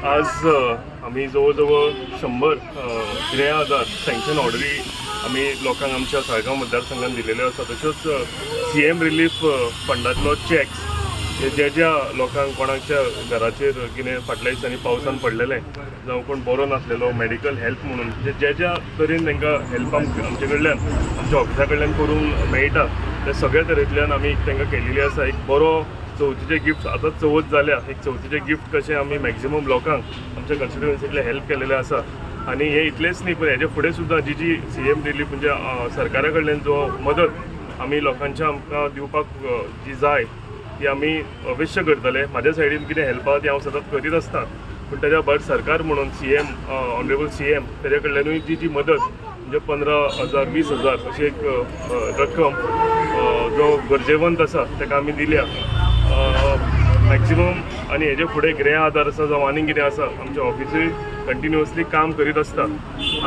आज आम्ही जवळजवळ 100 गृह आधार सँक्शन ऑर्डरी आम्ही लोकांक आमच्या साळगांव मतदारसंघात दिलेल्यो आसा. तश्योच CM रिलीफ फंडांतलो चॅक्स ज्या ज्या लोकांक कोणाच्या घराचेर कितें फाटल्या दिसांनी पावसान पडलेलें जावं कोण बरो नासलेलो मेडिकल हेल्प म्हणून ज्या ज्या तरेन तांकां हेल्प आमचे कडल्यान आमच्या ऑफिसा कडल्यान करूंक मेळटा ते सगळ्या तरेंतल्यान आमी तांकां केलेली आसा. एक बरो चवथीचे गिफ्ट आतां चवथ जाल्या, एक चवथीचे गिफ्ट कशें आमी मॅक्झिमम लोकांक आमच्या कॉन्स्टिट्युएन्सींतले हेल्प केलेले आसा. आनी हे इतलेंच न्ही पण हेजे फुडें सुद्दां जी CM रिलीफ म्हणजे सरकारा कडल्यान जो मदत आमी लोकांच्या आमकां दिवपाक जी जाय ती आमी अवश्य करतले. म्हाज्या सायडीन कितें हेल्प आहा ती हांव सदांच करीत आसता, पूण ताच्या भायर सरकार म्हणून CM ऑनरेबल CM तेजे कडल्यानूय जी मदत म्हणजे 15,000 20,000 अशी एक रक्कम जो गरजेवंत आसा ताका आमी दिल्या मॅक्झिमम. आनी हेजे फुडें गृह आधार आसा जावं आनी कितें आसा आमचें ऑफिसूय कंटिन्युअसली काम करीत आसता.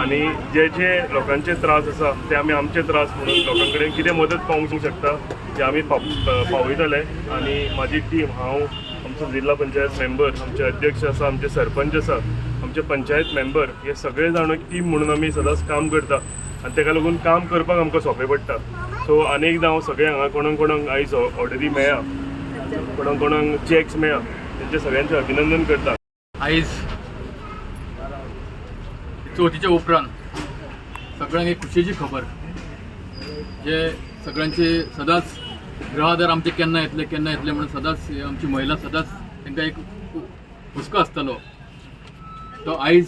आनी जे जे लोकांचे त्रास आसा ते आमी आमचे त्रास म्हणून लोकां कडेन कितें मदत पावूंक शकता ते आमी पावयतले. आनी म्हाजी टीम हांव आमचो जिल्हा पंचायत मेंबर, आमचे अध्यक्ष आसा, आमचे सरपंच आसा, आमचे पंचायत मेंबर हे सगळे जाण एक टीम म्हणून आमी सदांच काम करता आनी ताका लागून काम करपाक आमकां सोंपें पडटा. सो आनी एकदां हांव सगळ्यांक हांगा कोणाक कोणाक आयज ऑर्डरी मेळ्ळा, कोणाक कोणाक चॅक्स मेळ्ळा, तेंचे सगळ्यांचें अभिनंदन करता. आयज चवथीच्या उपरांत सगळ्यांक एक खुशेची खबर जे सगळ्यांचे सदांच गृह आधार आमचे केन्ना येतले म्हणून सदांच आमची महिला सदांच तांकां एक हुस्को आसतालो तो आयज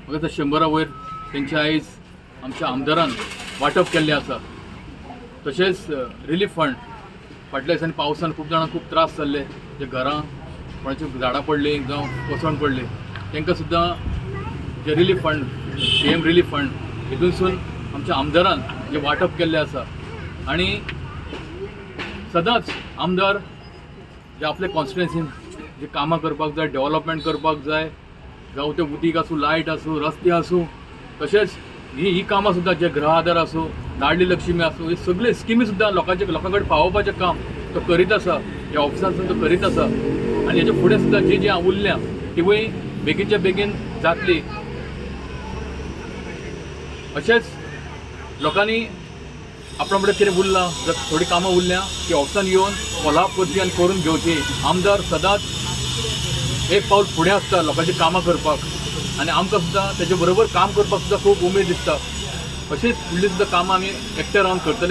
म्हाका 100 वयर तेंचे आयज आमच्या आमदारान वांटप केल्लें आसा. तशेंच रिलीफ फंड फाटल्या दिसांनी पावसान खूब जाणांक खूब त्रास जाल्ले, जे घरां कोणाची झाडां पडलीं जावं कोसळून पडली तांकां सुद्दां जे relief fund CM relief fund हितूनसून आमच्या आमदारान जे वांटप केल्लें आसा. आनी सदांच आमदार जे आपले कॉन्स्टिट्युएन्सीन जे कामां करपाक जाय, डेव्हलपमेंट करपाक जाय, जावं ते उदीक आसूं, लायट आसूं, रस्ते आसूं, तशेंच ही कामां सुद्दां जे गृह आधार आसूं, लाडली लक्ष्मी आसूं, हे सगळे स्किमी सुद्दां लोकां कडेन पावोवपाचें काम तो करीत आसा. ह्या ऑफिसांतसून तो करीत आसा. आनी हेजे फुडें सुद्दां जी उरल्या तिवूय बेगीनच्या बेगीन जातली. अशेंच लोकांनी आपल्या कडेन कितें उरलां जर थोडी कामां उरल्या ती ऑफिसान येवन फॉलोअप करची आनी करून घेवची. आमदार सदांच एक पावल फुडें आसता लोकांची कामां करपाक आनी आमकां सुद्दां तेजे बरोबर काम करपाक सुद्दां खूब उमेद दिसता. अशीच फुडलीं सुद्दां कामां आमी एकठांय रावन करतले.